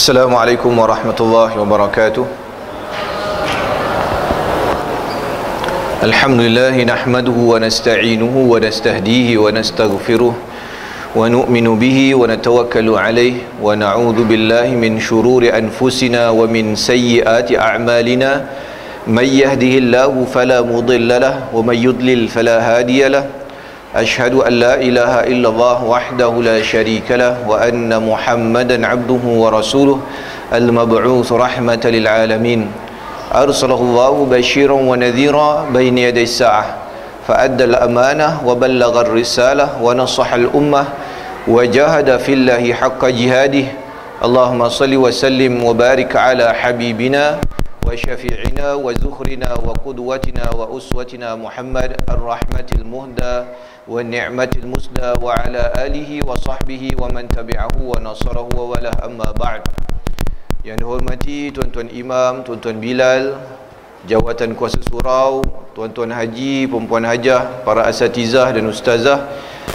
Assalamualaikum warahmatullahi wabarakatuh. Alhamdulillah nahmaduhu wa nasta'inuhu wa nastahdihi wa nastaghfiruh wa nu'minu bihi wa natawakkalu alayhi wa na'udzu billahi min shururi anfusina wa min sayyiati a'malina may yahdihillahu fala mudilla lahu wa may yudlil fala hadiya lahu. Ashhadu an la ilaha illallah wahdahu la syarika lah wa anna Muhammadan abduhu wa rasuluh al-mab'uts rahmatan lil alamin. Arsalahu Allahu basyiran wa nadhira baina yaday as-sa'ah fa adda al-amanah wa ballagha ar-risalah wa nasaha al-ummah wa jahada fillahi haqqa jihadih. Allahumma salli wa sallim wa barik ala habibina wa syafi'ina wa zuhrina wa qudwatina wa uswatina Muhammad ar-rahmatil muhda wa ni'matil musda wa ala alihi wa sahbihi wa man tabi'ahu wa nasarahu wa walah, amma ba'd. Yang dihormati tuan-tuan imam, tuan-tuan Bilal, jawatan kuasa surau, tuan-tuan haji, perempuan hajah, para asatizah dan ustazah,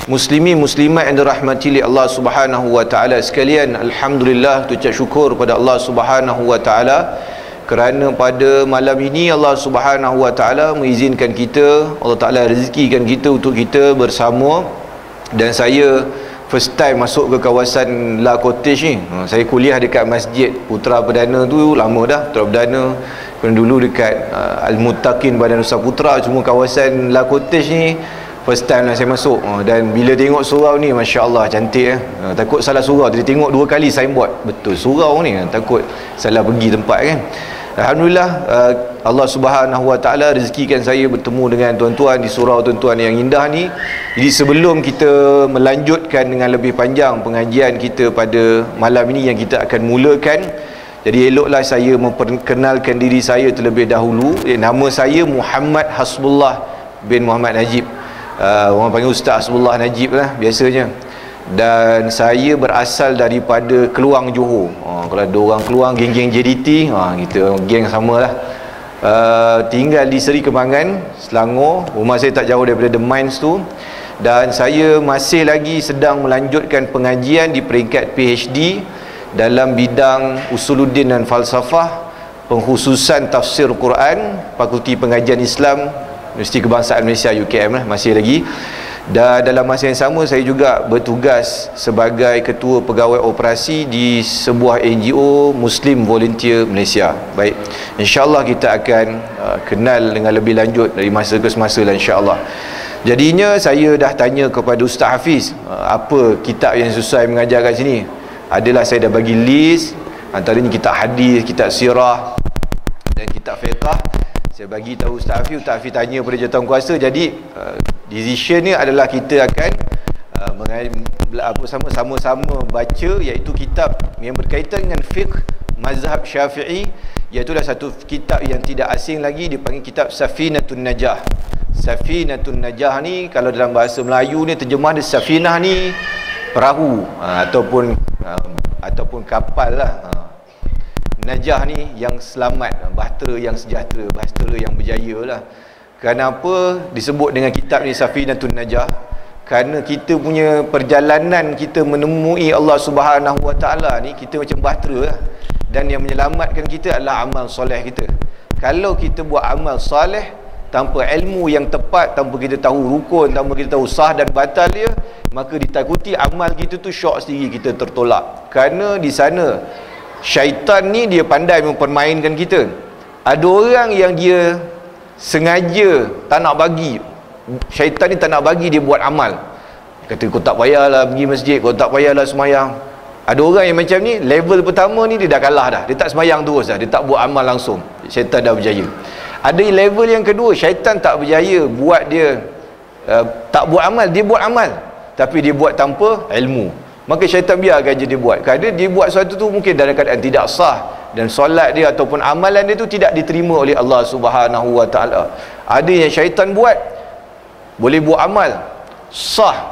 muslimin muslimat yang dirahmati oleh Allah Subhanahu wa taala sekalian. Alhamdulillah, ucap syukur pada Allah Subhanahu wa taala kerana pada malam ini Allah Subhanahu wa taala mengizinkan kita, Allah Taala rezekikan kita untuk kita bersama. Dan saya first time masuk ke kawasan La Cottage ni. Saya kuliah dekat Masjid Putra Perdana tu lama dah, Putra Perdana. Dulu dekat Al-Muttaqin Badan Usaha Putra, cuma kawasan La Cottage ni first time lah saya masuk. Dan bila tengok surau ni, masya-Allah cantik. Takut salah surau, jadi tengok dua kali signboard, betul surau ni, takut salah pergi tempat kan. Alhamdulillah, Allah Subhanahu wa taala rezekikan saya bertemu dengan tuan-tuan di surau tuan-tuan yang indah ni. Jadi sebelum kita melanjutkan dengan lebih panjang pengajian kita pada malam ini yang kita akan mulakan, jadi eloklah saya memperkenalkan diri saya terlebih dahulu. Nama saya Muhammad Hasbullah bin Muhammad Najib. Orang panggil Ustaz Hasbullah Najib lah biasanya. Dan saya berasal daripada Keluang, Johor. Kalau ada orang Keluang, geng-geng JDT, kita geng sama lah. Tinggal di Seri Kembangan, Selangor. Rumah saya tak jauh daripada The Mines tu. Dan saya masih lagi sedang melanjutkan pengajian di peringkat PhD dalam bidang Usuluddin dan Falsafah, pengkhususan Tafsir Quran, Fakulti Pengajian Islam, Universiti Kebangsaan Malaysia UKM lah, masih lagi. Dan dalam masa yang sama saya juga bertugas sebagai ketua pegawai operasi di sebuah NGO Muslim Volunteer Malaysia. Baik, insya-Allah kita akan kenal dengan lebih lanjut dari masa ke semasa lah, insya-Allah. Jadinya saya dah tanya kepada Ustaz Hafiz, apa kitab yang sesuai mengajar kat sini. Adalah saya dah bagi list, antaranya kitab hadis, kitab sirah dan kitab fiqh. Saya bagi tahu Ustaz Hafiz, Ustaz Hafiz tanya pada jawatankuasa. Jadi decision ni adalah kita akan sama-sama baca, iaitu kitab yang berkaitan dengan fiqh mazhab Syafi'i, iaitu adalah satu kitab yang tidak asing lagi, dipanggil kitab Safinatun Najah. Safinatun Najah ni kalau dalam bahasa Melayu ni terjemah dia, safinah ni perahu, ataupun kapal lah. Najah ni yang selamat, bahtera yang sejahtera, bahtera yang berjaya lah. Kenapa disebut dengan kitab ni Safinatun Najah? Kerana kita punya perjalanan kita menemui Allah Subhanahu wa taala ni, kita macam bahtera lah. Dan yang menyelamatkan kita adalah amal soleh kita. Kalau kita buat amal soleh tanpa ilmu yang tepat, tanpa kita tahu rukun, tanpa kita tahu sah dan batal dia, maka ditakuti amal kita tu syok sendiri, kita tertolak. Kerana di sana syaitan ni dia pandai mempermainkan kita. Ada orang yang dia sengaja tak nak bagi, syaitan ni tak nak bagi dia buat amal. Dia kata kau tak payahlah pergi masjid, kau tak payahlah semayang. Ada orang yang macam ni, level pertama ni dia dah kalah dah, dia tak semayang terus dah, dia tak buat amal langsung, syaitan dah berjaya. Ada level yang kedua, syaitan tak berjaya buat dia tak buat amal, dia buat amal tapi dia buat tanpa ilmu. Maka syaitan biarkan je dia buat. Kerana dia buat sesuatu tu mungkin dalam keadaan tidak sah, dan solat dia ataupun amalan dia tu tidak diterima oleh Allah Subhanahu wa taala. Ada yang syaitan buat boleh buat amal sah,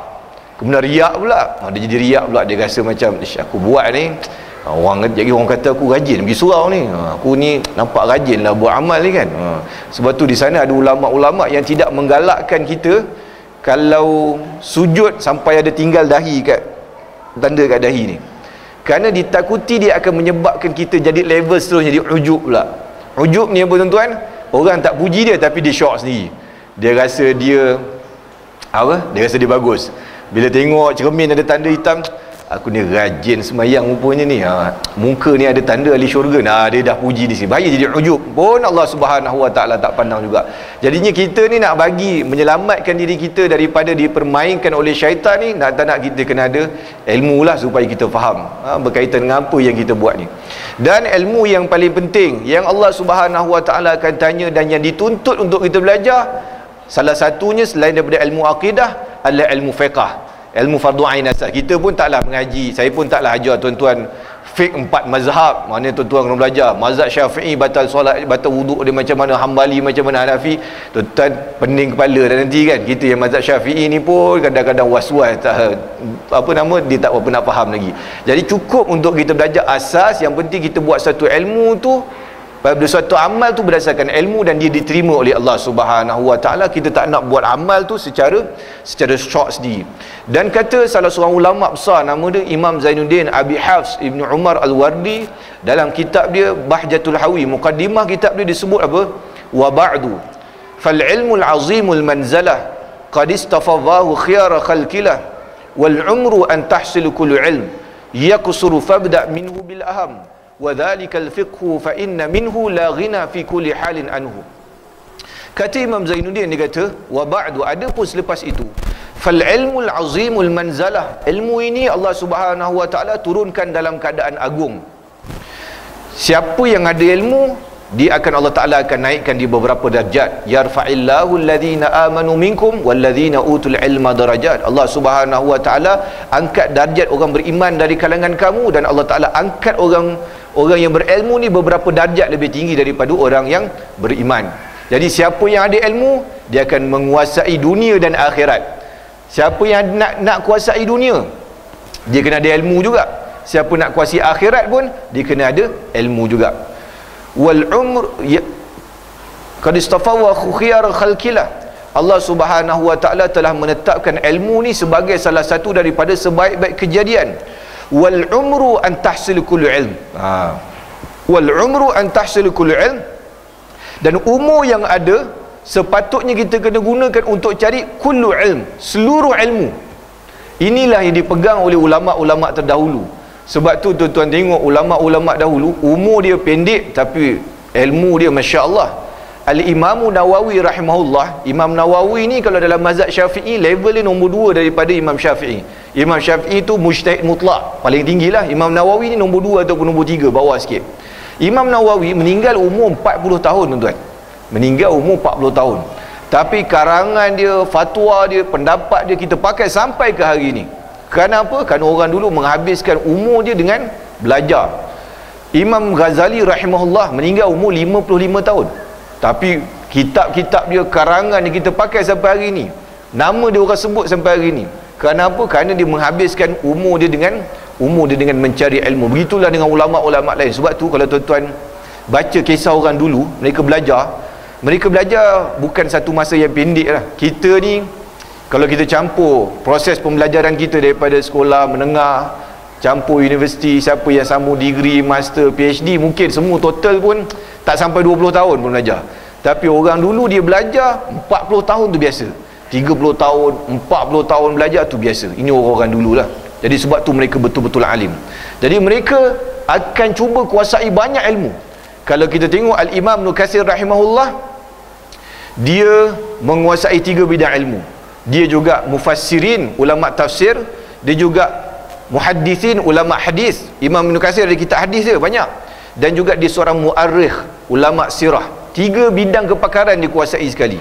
kemudian riak pula. Dia jadi riak pula, dia rasa macam aku buat ni, orang kata aku rajin pergi surau ni, aku ni nampak rajin lah buat amal ni kan. Sebab tu di sana ada ulama-ulama yang tidak menggalakkan kita kalau sujud sampai ada tinggal dahi kat tanda kat dahi ni. Kerana ditakuti dia akan menyebabkan kita jadi level seterusnya, jadi ujub pula. Ujub ni apa tuan-tuan? Orang tak puji dia tapi dia syok sendiri. Dia rasa dia apa? Dia rasa dia bagus. Bila tengok cermin ada tanda hitam, aku ni rajin semayang rupanya ni. Muka ni ada tanda ahli syurga. Dia dah puji di sini. Bahaya jadi ujub. Pun Allah Subhanahu Wa Taala tak pandang juga. Jadinya kita ni nak bagi menyelamatkan diri kita daripada dipermainkan oleh syaitan ni, tak nak kita kena ada ilmu lah supaya kita faham berkaitan dengan apa yang kita buat ni. Dan ilmu yang paling penting yang Allah Subhanahu Wa Taala akan tanya dan yang dituntut untuk kita belajar, salah satunya selain daripada ilmu akidah adalah ilmu fiqh, ilmu fardu ain asas. Kita pun taklah mengaji, saya pun taklah ajar tuan-tuan fiqh 4 mazhab. Mana tuan-tuan kena belajar mazhab Syafi'i batal solat, batal wuduk dia macam mana, Hambali macam mana, Hanafi. Tuan-tuan pening kepala dah nanti kan. Kita yang mazhab Syafi'i ni pun kadang-kadang was-was, dia tak apa nak faham lagi. Jadi cukup untuk kita belajar asas. Yang penting kita buat satu ilmu tu, pada suatu amal tu berdasarkan ilmu dan dia diterima oleh Allah Subhanahu Wa Taala. Kita tak nak buat amal tu secara syok sendiri. Dan kata salah seorang ulama besar, nama dia Imam Zainuddin Abi Hafs Ibn Umar Al-Wardi, dalam kitab dia Bahjatul Hawi, mukaddimah kitab dia disebut apa? Wa ba'du fal ilmul azimul manzalah qad istafadhahu khiyara khalqilah wal umru an tahsil kullu ilm yaqsuru fabda minhu bil aham wa dhalikal fiqhu fa inna minhu la ghina fi kulli halin anhu. Kata Imam Zainuddin, dia kata wa ba'du, ada pun selepas itu, fal ilmul azimul manzalah, ilmu ini Allah Subhanahu Wa Taala turunkan dalam keadaan agung. Siapa yang ada ilmu, dia akan Allah Taala akan naikkan di beberapa darjat. Yarfa'illahu alladhina amanu minkum walladhina utul ilma darajat. Allah Subhanahu Wa Taala angkat darjat orang beriman dari kalangan kamu, dan Allah Taala angkat orang yang berilmu ni beberapa darjat lebih tinggi daripada orang yang beriman. Jadi siapa yang ada ilmu, dia akan menguasai dunia dan akhirat. Siapa yang nak kuasai dunia, dia kena ada ilmu juga. Siapa nak kuasai akhirat pun, dia kena ada ilmu juga. Wal umr qad istafawa khiyar khalqilah. Allah Subhanahu Wa Taala telah menetapkan ilmu ni sebagai salah satu daripada sebaik-baik kejadian. Wal umru an tahsil kullu ilm. Wal umru an tahsil kullu ilm. Dan umur yang ada sepatutnya kita kena gunakan untuk cari kullu ilm, seluruh ilmu. Inilah yang dipegang oleh ulama-ulama terdahulu. Sebab tu tuan-tuan tengok ulama-ulama dahulu umur dia pendek tapi ilmu dia masya-Allah. Al-Imam Nawawi rahimahullah, Imam Nawawi ni kalau dalam mazhab Syafi'i level dia nombor 2 daripada Imam Syafi'i. Imam Syafi'i tu mujtahid mutlak, paling tinggilah. Imam Nawawi ni nombor 2 ataupun nombor 3, bawah sikit. Imam Nawawi meninggal umur 40 tahun tuan-tuan. Meninggal umur 40 tahun. Tapi karangan dia, fatwa dia, pendapat dia kita pakai sampai ke hari ini. Kerana apa? Kerana orang dulu menghabiskan umur dia dengan belajar. Imam Ghazali rahimahullah meninggal umur 55 tahun. Tapi kitab-kitab dia, karangan dia kita pakai sampai hari ini. Nama dia orang sebut sampai hari ini. Kerana apa? Kerana dia menghabiskan umur dia dengan mencari ilmu. Begitulah dengan ulama-ulama lain. Sebab tu kalau tuan-tuan baca kisah orang dulu, mereka belajar bukan satu masa yang pendek lah. Kita ni kalau kita campur proses pembelajaran kita daripada sekolah menengah, campur universiti, siapa yang sambung degree, master, PhD, mungkin semua total pun tak sampai 20 tahun pun belajar. Tapi orang dulu dia belajar 40 tahun tu biasa, 30 tahun, 40 tahun belajar tu biasa. Ini orang-orang dululah. Jadi sebab tu mereka betul-betul alim. Jadi mereka akan cuba kuasai banyak ilmu. Kalau kita tengok Al-Imam Ibn Katsir rahimahullah, dia menguasai 3 bidang ilmu. Dia juga mufassirin, ulama tafsir. Dia juga muhaddithin, ulama hadis. Imam Ibn Katsir ada kitab hadis dia banyak. Dan juga dia seorang muarrikh, ulama sirah. 3 bidang kepakaran dikuasai sekali.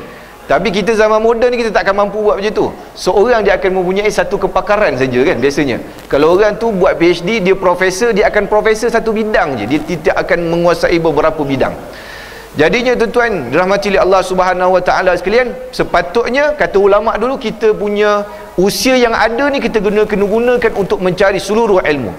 Tapi kita zaman moden ni kita tak akan mampu buat macam tu. Seorang dia akan mempunyai satu kepakaran saja kan biasanya. Kalau orang tu buat PhD, dia profesor, dia akan profesor satu bidang je. Dia tidak akan menguasai beberapa bidang. Jadinya tuan-tuan dirahmati oleh Allah Subhanahu Wa Taala sekalian, sepatutnya kata ulama dulu, kita punya usia yang ada ni kita kena gunakan untuk mencari seluruh ilmu.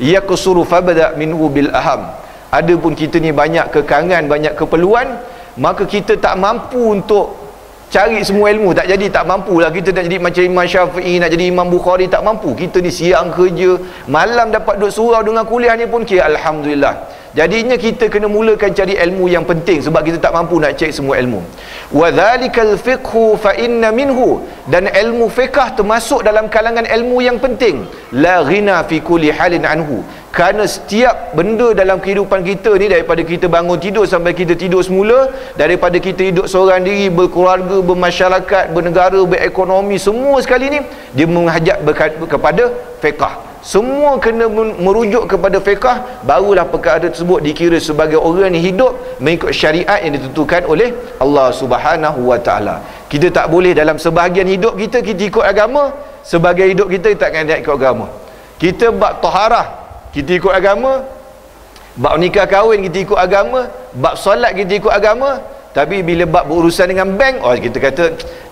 Yaqsuru fabda minhu bil aham. Adapun kita ni banyak kekangan, banyak keperluan, maka kita tak mampu untuk cari semua ilmu tak jadi, tak mampulah kita nak jadi macam Imam Syafi'i, nak jadi Imam Bukhari, tak mampu. Kita ni siang kerja, malam dapat duduk surau dengan kuliah ni pun kira alhamdulillah. Jadinya kita kena mulakan cari ilmu yang penting sebab kita tak mampu nak cek semua ilmu. Wa dzalikal fiqhu fa inna minhu, dan ilmu fiqh termasuk dalam kalangan ilmu yang penting. La ghina fi kulli halin anhu, kerana setiap benda dalam kehidupan kita ni, daripada kita bangun tidur sampai kita tidur semula, daripada kita hidup seorang diri, berkeluarga, bermasyarakat, bernegara, berekonomi, semua sekali ni dia menghajat kepada fiqh. Semua kena merujuk kepada fiqh, barulah perkara tersebut dikira sebagai orang yang hidup mengikut syariat yang ditentukan oleh Allah Subhanahu wa taala. Kita tak boleh dalam sebahagian hidup kita ikut agama, sebahagian hidup kita tak akan ikut agama. Kita bab taharah kita ikut agama, bab nikah kahwin kita ikut agama, bab solat kita ikut agama. Tapi bila bab berurusan dengan bank, kita kata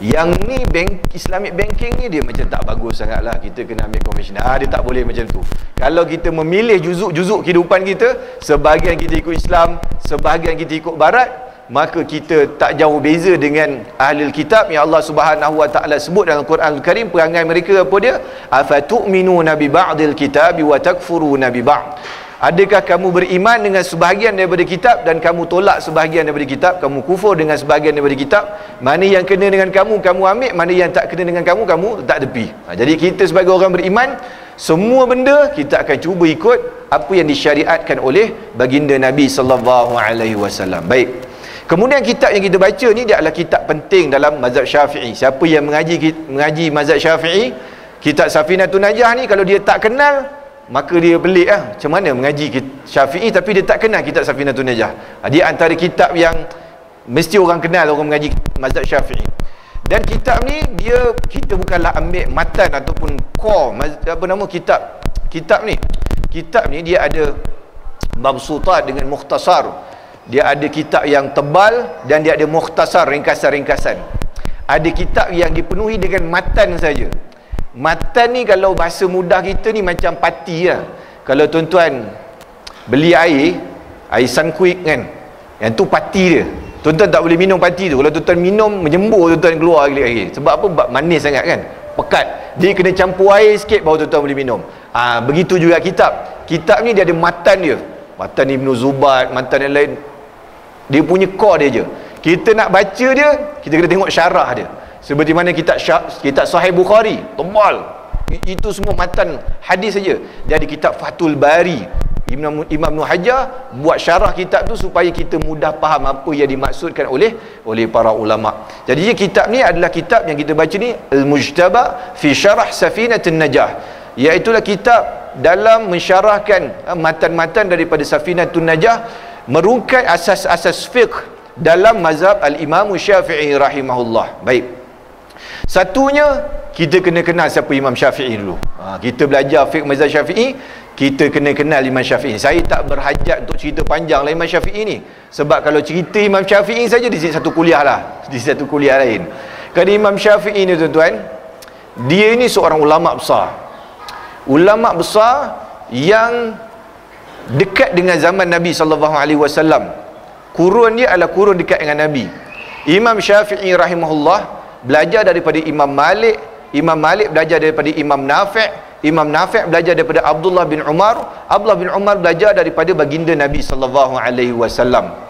yang ni bank, Islamic banking ni dia macam tak bagus sangat lah, kita kena ambil konvensional. Dia tak boleh macam tu. Kalau kita memilih juzuk-juzuk kehidupan kita, sebahagian kita ikut Islam, sebahagian kita ikut Barat, maka kita tak jauh beza dengan ahli kitab yang Allah Subhanahu wa taala sebut dalam Quran Al-Karim. Perangai mereka apa dia? Afatu'minuna bi ba'dil kitabi wa takfuruna bi ba'd. Adakah kamu beriman dengan sebahagian daripada kitab dan kamu tolak sebahagian daripada kitab, kamu kufur dengan sebahagian daripada kitab? Mana yang kena dengan kamu ambil, mana yang tak kena dengan kamu letak tepi. Jadi kita sebagai orang beriman, semua benda kita akan cuba ikut apa yang disyariatkan oleh baginda Nabi sallallahu alaihi wasallam. Baik. Kemudian kitab yang kita baca ni dia adalah kitab penting dalam mazhab Syafi'i. Siapa yang mengaji mazhab Syafi'i, kitab Safinatun Najah ni, kalau dia tak kenal, maka dia pelik lah. Macam mana mengaji Syafi'i tapi dia tak kenal kitab Safinatun Najah. Dia antara kitab yang mesti orang kenal, orang mengaji mazhab Syafi'i. Dan kitab ni kita bukanlah ambil matan ataupun core kitab ni dia ada mabsutat dengan mukhtasar. Dia ada kitab yang tebal dan dia ada mukhtasar, ringkasan-ringkasan. Ada kitab yang dipenuhi dengan matan saja. Matan ni kalau bahasa mudah kita ni macam pati lah. Kalau tuan-tuan beli air Sunquick kan, yang tu pati dia, tuan-tuan tak boleh minum pati tu. Kalau tuan-tuan minum, menyembur tuan-tuan keluar air. Sebab apa? Sebab manis sangat kan, pekat. Dia kena campur air sikit baru tuan-tuan boleh minum. Begitu juga kitab ni dia ada matan dia, matan Ibn Zubat, matan yang lain. Dia punya core dia je. Kita nak baca dia, kita kena tengok syarah dia. Seperti mana kitab Sahih Bukhari, tebal. Itu semua matan hadis saja. Dia ada kitab Fathul Bari. Imam Ibn Hajar buat syarah kitab tu supaya kita mudah faham apa yang dimaksudkan oleh para ulama. Jadi kitab ni adalah kitab yang kita baca ni, Al-Mujtaba fi Syarah Safinatun Najah. Iaitulah kitab dalam mensyarahkan matan-matan daripada Safinatun Najah, merungkai asas-asas fiqh dalam mazhab Al-Imam Syafi'i rahimahullah. Baik. Satunya, kita kena kenal siapa Imam Syafi'i dulu. Kita belajar fiqh mazhab Syafi'i, kita kena kenal Imam Syafi'i. Saya tak berhajat untuk cerita panjang lah Imam Syafi'i ni, sebab kalau cerita Imam Syafi'i saja di satu kuliah lah, di satu kuliah lain. Kerana Imam Syafi'i ni tuan-tuan, dia ni seorang ulama besar. Ulama besar yang dekat dengan zaman Nabi SAW. Kurun dia adalah kurun dekat dengan Nabi. Imam Syafi'i rahimahullah belajar daripada Imam Malik. Imam Malik belajar daripada Imam Nafi'. Imam Nafi' belajar daripada Abdullah bin Umar. Abdullah bin Umar belajar daripada baginda Nabi SAW.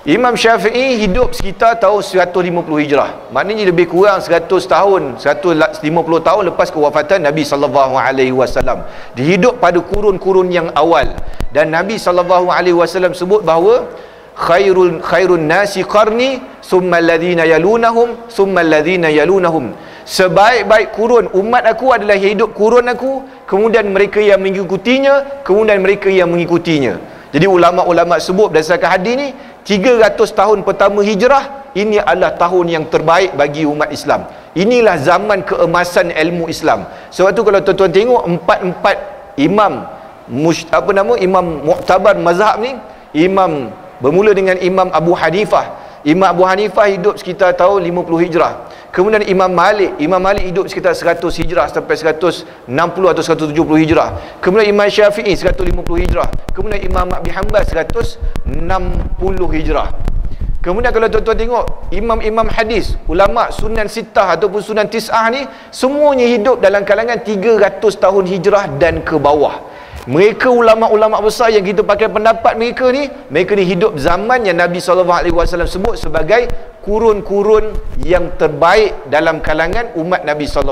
Imam Syafi'i hidup sekitar tahun 150 Hijrah. Maknanya lebih kurang 100 tahun, 150 tahun lepas kewafatan Nabi SAW. Dia hidup pada kurun-kurun yang awal. Dan Nabi SAW sebut bahawa khairun nasi qarni summa alladhina yalunahum summa alladhina yalunahum. Sebaik-baik kurun umat aku adalah hidup kurun aku, kemudian mereka yang mengikutinya, kemudian mereka yang mengikutinya. Jadi ulama-ulama sebut berdasarkan hadis ni, 300 tahun pertama hijrah ini adalah tahun yang terbaik bagi umat Islam. Inilah zaman keemasan ilmu Islam. Sebab tu kalau tuan-tuan tengok empat imam imam muktabar mazhab ni, imam bermula dengan Imam Abu Hanifah. Imam Abu Hanifah hidup sekitar tahun 50 Hijrah. Kemudian Imam Malik hidup sekitar 100 Hijrah sampai 160 atau 170 Hijrah. Kemudian Imam Syafi'i 150 Hijrah. Kemudian Imam Abi Hanbal 160 Hijrah. Kemudian kalau tuan-tuan tengok imam-imam hadis, ulama sunan sittah ataupun sunan tis'ah ni, semuanya hidup dalam kalangan 300 tahun hijrah dan ke bawah. Mereka ulama-ulama besar yang kita pakai pendapat mereka ni hidup zaman yang Nabi SAW sebut sebagai kurun-kurun yang terbaik dalam kalangan umat Nabi SAW,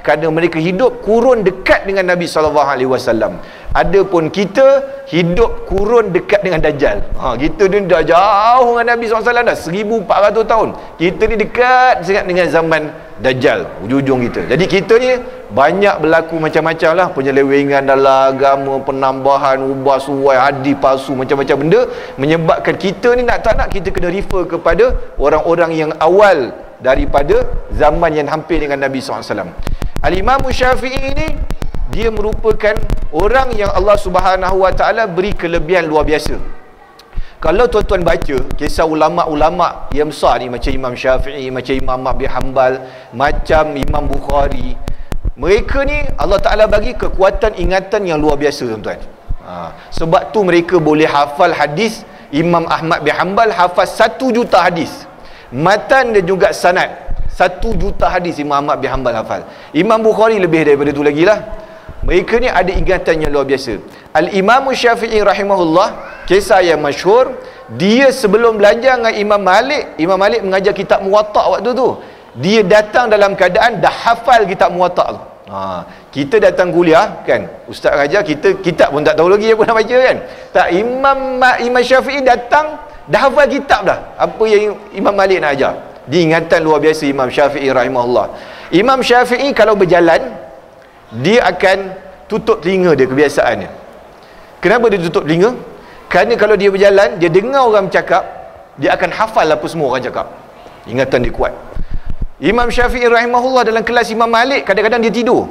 kerana mereka hidup kurun dekat dengan Nabi SAW. Adapun kita hidup kurun dekat dengan Dajjal. Kita ni dah jauh dengan Nabi SAW dah 1400 tahun. Kita ni dekat sangat dengan zaman Dajjal, ujung-ujung kita. Jadi kita ni banyak berlaku macam-macam lah, penyelewengan dalam agama, penambahan, ubah suai, hadis palsu, macam-macam benda, menyebabkan kita ni nak tak nak kita kena refer kepada orang-orang yang awal daripada zaman yang hampir dengan Nabi SAW. Al-Imam Syafi'i ni, dia merupakan orang yang Allah Subhanahu Wa Taala beri kelebihan luar biasa. Kalau tuan-tuan baca kisah ulama-ulama yang besar ni, macam Imam Syafi'i, macam Imam Ahmad bin Hanbal, macam Imam Bukhari, mereka ni Allah Ta'ala bagi kekuatan ingatan yang luar biasa, tuan-tuan. Sebab tu mereka boleh hafal hadis. Imam Ahmad bin Hanbal hafal 1 juta hadis, matan dan juga sanad. 1 juta hadis Imam Ahmad bin Hanbal hafal. Imam Bukhari lebih daripada tu lagi lah. Mereka ni ada ingatan yang luar biasa. Al-Imam Syafi'i rahimahullah, kisah yang masyhur, dia sebelum belajar dengan Imam Malik mengajar kitab Muwatta' waktu tu, dia datang dalam keadaan dah hafal kitab Muwatta' tu. Kita datang kuliah kan, ustaz ajar kita kitab pun tak tahu lagi apa nak baca kan. Tak, Imam Syafi'i datang dah hafal kitab dah, apa yang Imam Malik nak ajar. Dia ingatan luar biasa Imam Syafi'i rahimahullah. Imam Syafi'i kalau berjalan, dia akan tutup telinga dia, kebiasaannya. Kenapa dia tutup telinga? Kerana kalau dia berjalan, dia dengar orang bercakap, dia akan hafal apa semua orang cakap. Ingatan dia kuat. Imam Syafi'i rahimahullah dalam kelas Imam Malik, kadang-kadang dia tidur,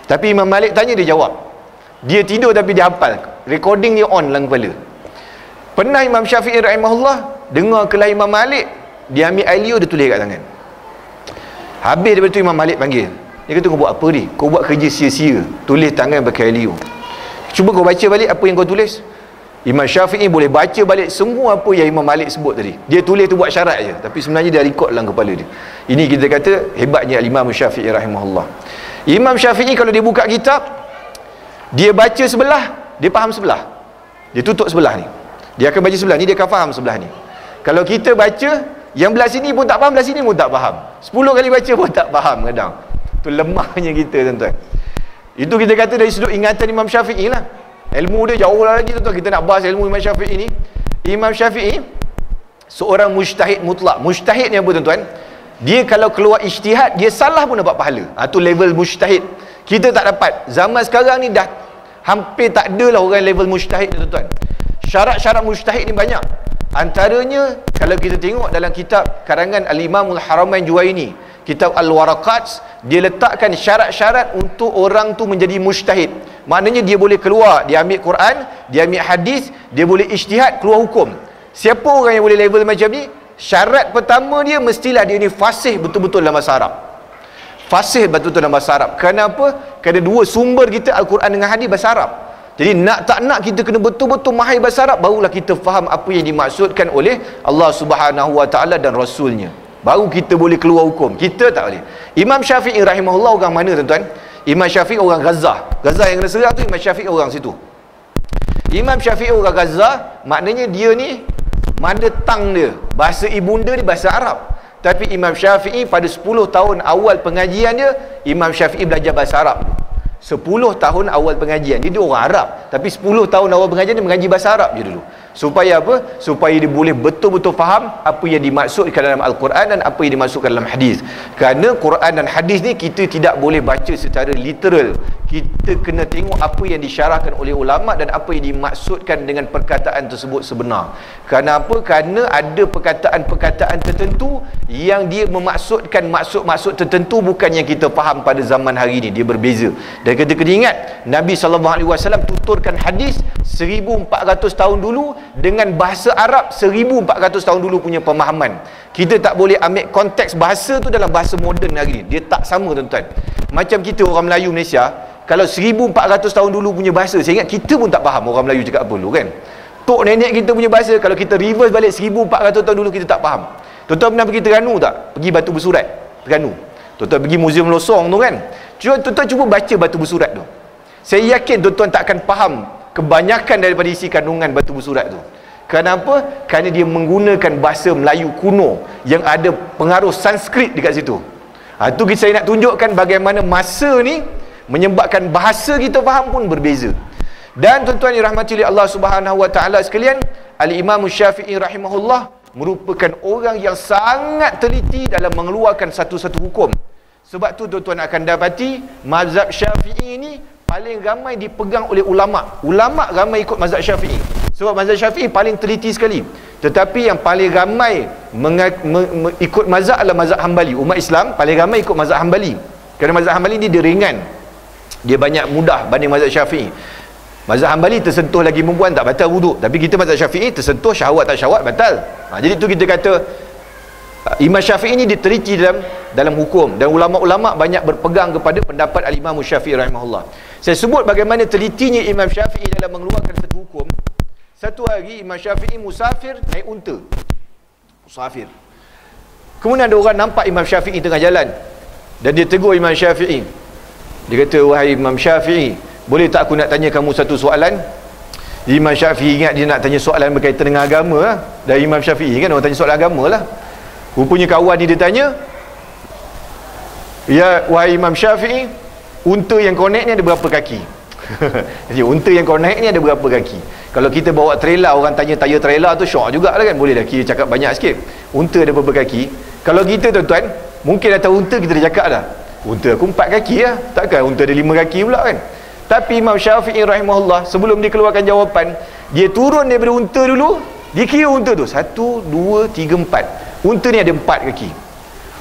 tapi Imam Malik tanya, dia jawab. Dia tidur tapi dia hafal, recording dia on dalam kepala. Pernah Imam Syafi'i rahimahullah dengar kelas Imam Malik, dia ambil air liur, dia tulis kat tangan. Habis daripada tu Imam Malik panggil, dia kata, kau buat apa ni? Kau buat kerja sia-sia, tulis tangan pakai air liur. Cuba kau baca balik apa yang kau tulis. Imam Syafi'i boleh baca balik semua apa yang Imam Malik sebut tadi. Dia tulis tu buat syarat je, tapi sebenarnya dia rekod dalam kepala dia. Ini kita kata hebatnya Imam Syafi'i rahimahullah. Imam Syafi'i kalau dia buka kitab, dia baca sebelah, dia faham sebelah. Dia tutup sebelah ni, dia akan baca sebelah ni, dia akan faham sebelah ni. Kalau kita baca, yang belah sini pun tak faham, belah sini pun tak faham. 10 kali baca pun tak faham kadang. Itu lemahnya kita, tuan-tuan. Itu kita kata dari sudut ingatan Imam Syafi'i lah. Ilmu dia jauh lagi, tuan-tuan. Kita nak bahas ilmu Imam Syafi'i ni. Imam Syafi'i seorang mujtahid mutlak. Mujtahid ni apa, tuan-tuan? Dia kalau keluar ijtihad, dia salah pun dapat pahala. Itu level mujtahid. Kita tak dapat. Zaman sekarang ni dah hampir tak ada lah orang level mujtahid, tuan-tuan. Syarat-syarat mujtahid ni banyak. Antaranya, kalau kita tengok dalam kitab karangan Al-Imamul Haramain Juwaini, kitab Al-Waraqat, dia letakkan syarat-syarat untuk orang tu menjadi mujtahid. Maknanya dia boleh keluar, dia ambil Quran, dia ambil hadis, dia boleh ijtihad, keluar hukum. Siapa orang yang boleh level macam ni? Syarat pertama dia, mestilah dia ni fasih betul-betul dalam bahasa Arab. Fasih betul-betul dalam bahasa Arab. Kenapa? Kerana dua sumber kita, Al-Quran dengan hadis, bahasa Arab. Jadi nak tak nak kita kena betul-betul mahir bahasa Arab, barulah kita faham apa yang dimaksudkan oleh Allah Subhanahu Wa Taala dan Rasulnya. Baru kita boleh keluar hukum. Kita tak boleh. Imam Syafi'i rahimahullah orang mana, tuan-tuan? Imam Syafi'i orang Gaza. Gaza yang kena serang tu Imam Syafi'i orang situ. Imam Syafi'i orang Gaza, maknanya dia ni mother tongue dia, bahasa ibunda dia bahasa Arab. Tapi Imam Syafi'i pada 10 tahun awal pengajian dia, Imam Syafi'i belajar bahasa Arab. 10 tahun awal pengajian dia orang Arab, tapi 10 tahun awal pengajian dia mengaji bahasa Arab je dulu. Supaya apa? Supaya dia boleh betul-betul faham apa yang dimaksudkan dalam Al-Quran dan apa yang dimaksudkan dalam hadis. Kerana Quran dan hadis ni kita tidak boleh baca secara literal. Kita kena tengok apa yang disyarahkan oleh ulama dan apa yang dimaksudkan dengan perkataan tersebut sebenar. Kerana apa? Kerana ada perkataan-perkataan tertentu yang dia memaksudkan maksud-maksud tertentu bukan yang kita faham pada zaman hari ini. Dia berbeza. Dan kita kena ingat, Nabi SAW tuturkan hadis 1400 tahun dulu dengan bahasa Arab 1400 tahun dulu punya pemahaman. Kita tak boleh ambil konteks bahasa tu dalam bahasa moden hari ni. Dia tak sama, tuan-tuan. Macam kita orang Melayu Malaysia, kalau 1400 tahun dulu punya bahasa, saya ingat kita pun tak faham orang Melayu cakap apa dulu kan. tok nenek kita punya bahasa, kalau kita reverse balik 1400 tahun dulu, kita tak faham. Tuan-tuan pernah pergi Terengganu tak? Pergi Batu Bersurat Terengganu, tuan-tuan pergi Museum Losong tu kan, tuan-tuan cuba baca Batu Bersurat tu. Saya yakin tuan-tuan tak akan faham kebanyakan daripada isi kandungan Batu Bersurat tu. Kenapa? Kerana dia menggunakan bahasa Melayu kuno yang ada pengaruh Sanskrit dekat situ. Itu saya nak tunjukkan bagaimana masa ni menyebabkan bahasa kita faham pun berbeza. Dan tuan-tuan dirahmati oleh Allah Subhanahu wa taala sekalian, Al-Imam Syafi'i rahimahullah merupakan orang yang sangat teliti dalam mengeluarkan satu-satu hukum. Sebab tu tuan-tuan akan dapati mazhab Syafi'i ni paling ramai dipegang oleh ulama. Ulama ramai ikut mazhab Syafi'i. Sebab mazhab Syafi'i paling teliti sekali. Tetapi yang paling ramai ikut mazhab adalah mazhab Hambali. Umat Islam paling ramai ikut mazhab Hambali. Kerana mazhab Hambali ni dia ringan, dia banyak mudah banding mazhab Syafi'i. Mazhab Hambali tersentuh lagi perempuan tak batal wuduk, tapi kita mazhab Syafi'i tersentuh syahwat tak syahwat batal. Jadi tu kita kata Imam Syafi'i ni diteliti dalam hukum, dan ulama-ulama banyak berpegang kepada pendapat Al-Imam Syafi'i rahimahullah. Saya sebut bagaimana telitinya Imam Syafi'i dalam mengeluarkan satu hukum. Satu hari Imam Syafi'i musafir naik unta. Musafir. Kemudian ada orang nampak Imam Syafi'i tengah jalan, dan dia tegur Imam Syafi'i. Dia kata, wahai Imam Syafi'i, boleh tak aku nak tanya kamu satu soalan? Imam Syafi'i ingat dia nak tanya soalan berkaitan dengan agama lah. Dari Imam Syafi'i kan orang tanya soalan agama lah. Rupanya kawan ni dia tanya, ya wahai Imam Syafi'i, unta yang kau naik ni ada berapa kaki? Jadi unta yang kau naik ni ada berapa kaki? Kalau kita bawa trailer, orang tanya tayar trailer tu syok juga lah kan, boleh dah kira cakap banyak sikit. Unta ada berapa kaki? Kalau kita tuan-tuan, mungkin atas unta kita dah cakap dah, unta aku 4 kaki lah, takkan unta ada 5 kaki pula kan. Tapi Imam Syafi'i rahimahullah, sebelum dia keluarkan jawapan, dia turun daripada unta dulu, dia kira unta tu 1, 2, 3, 4. Unta ni ada 4 kaki.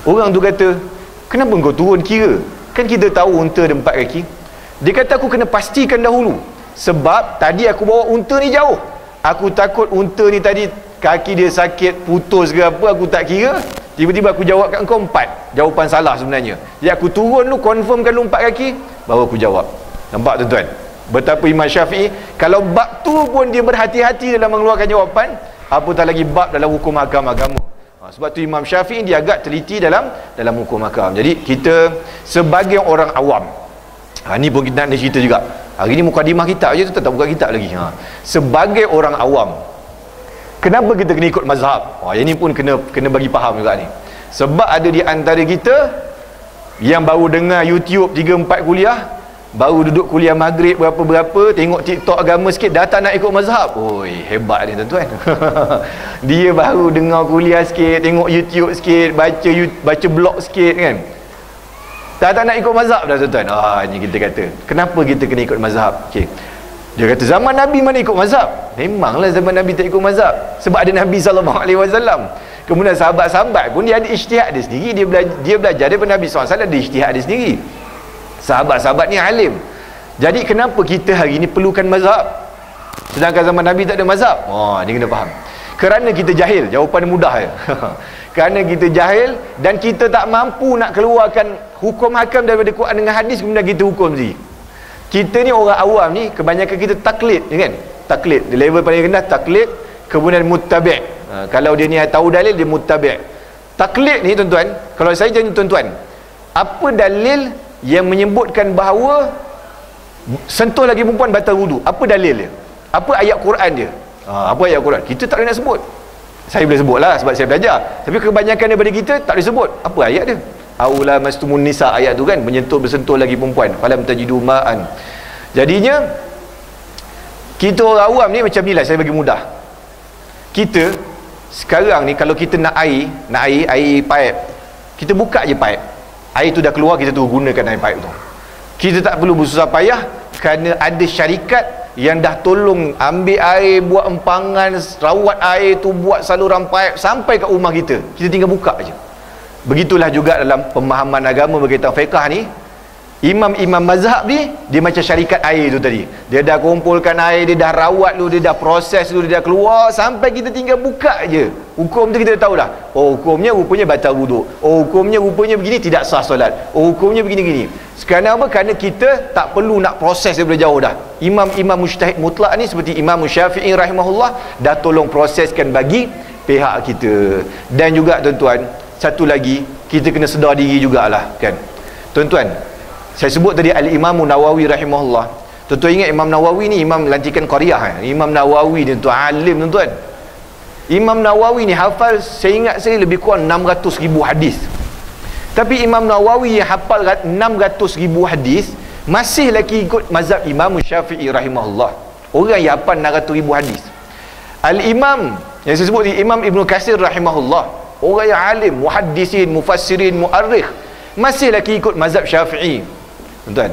Orang tu kata, kenapa kau turun kira? Kan kita tahu unta ada 4 kaki. Dia kata, aku kena pastikan dahulu, sebab tadi aku bawa unta ni jauh, aku takut unta ni tadi kaki dia sakit, putus ke apa, aku tak kira. Tiba-tiba aku jawab kat kau 4. Jawapan salah sebenarnya. Jadi aku turun dulu, confirmkan lu 4 kaki, baru aku jawab. Nampak tuan-tuan betapa Imam Syafi'i, kalau bab tu pun dia berhati-hati dalam mengeluarkan jawapan, apatah lagi bab dalam hukum hakam agama. Sebab tu Imam Syafi'i dia agak teliti dalam hukum hakam. Jadi kita sebagai orang awam, ni pun kita nak cerita juga. Hari ni mukadimah kitab je, tu tak buka kitab lagi. Sebagai orang awam, kenapa kita kena ikut mazhab? Yang ni pun kena bagi faham juga ni. Sebab ada di antara kita yang baru dengar YouTube 3-4 kuliah, baru duduk kuliah maghrib berapa-berapa, tengok TikTok agama sikit, dah tak nak ikut mazhab. Oi, hebat ni tuan-tuan. Dia baru dengar kuliah sikit, tengok YouTube sikit, baca blog sikit kan, tak nak ikut mazhab dah tuan-tuan. Ni kita kata, kenapa kita kena ikut mazhab? Okey. Dia kata, zaman Nabi mana ikut mazhab? Memanglah zaman Nabi tak ikut mazhab, sebab ada Nabi SAW. Kemudian sahabat-sahabat pun dia ada ijtihad dia sendiri, dia belajar daripada Nabi SAW, ada ijtihad dia sendiri. Sahabat-sahabat ni alim. Jadi kenapa kita hari ni perlukan mazhab, sedangkan zaman Nabi tak ada mazhab? Ni kena faham. Kerana kita jahil. Jawapan mudah je. Kerana kita jahil, dan kita tak mampu nak keluarkan hukum hakam daripada Quran dengan hadis, kemudian kita hukum sendiri. Kita ni orang awam ni, kebanyakan kita taklid kan? Taklid, di level paling rendah taklid, kemudian muttabi'. Kalau dia ni tahu dalil, dia muttabi'. Taklid ni tuan-tuan, kalau saya tanya tuan-tuan, apa dalil yang menyebutkan bahawa sentuh lagi perempuan batal wudu? Apa dalil dia? Apa ayat Quran dia? Apa ayat Quran? Kita tak boleh nak sebut. Saya boleh sebut lah sebab saya belajar, tapi kebanyakan daripada kita tak boleh sebut. Apa ayat dia? Aula mastumun nisa, ayat tu kan, bersentuh lagi perempuan, falam tajidu ma'an. Jadinya kita orang awam ni macam ni lah, saya bagi mudah. Kita sekarang ni kalau kita nak air pipe, kita buka je pipe, air tu dah keluar, kita tu gunakan air pipe tu. Kita tak perlu bersusah payah, kerana ada syarikat yang dah tolong ambil air, buat empangan, rawat air tu, buat saluran pipe sampai kat rumah kita. Kita tinggal buka je. Begitulah juga dalam pemahaman agama berkaitan fiqh ni. Imam-imam mazhab ni, dia macam syarikat air tu tadi. Dia dah kumpulkan air, dia dah rawat dulu, dia dah proses dulu, dia dah keluar, sampai kita tinggal buka je. Hukum tu kita dah tahu dah. Hukumnya rupanya batal wuduk. Hukumnya rupanya begini, tidak sah solat. Hukumnya begini-gini. Sekarang apa? Kerana kita tak perlu nak proses daripada jauh dah. imam-imam mujtahid mutlak ni seperti Imam Syafi'i rahimahullah dah tolong proseskan bagi pihak kita. Dan juga tuan-tuan, satu lagi kita kena sedar diri jugalah kan. Tuan-tuan, saya sebut tadi Al-Imam Nawawi rahimahullah. Tuan-tuan ingat Imam Nawawi ni imam lantikan Qaryah. Imam Nawawi ni tuan alim tuan-tuan. Imam Nawawi ni hafal, saya ingat saya lebih kurang 600,000 hadis. Tapi Imam Nawawi yang hafal 600,000 hadis masih lagi ikut mazhab Imam Syafi'i rahimahullah. Orang yang hafal 600,000 hadis. Al-Imam yang saya sebut ni Imam Ibn Katsir rahimahullah, orang yang alim, muhaddisin, mufassirin, muarrikh, masih lagi ikut mazhab Syafi'i. Tuan-tuan,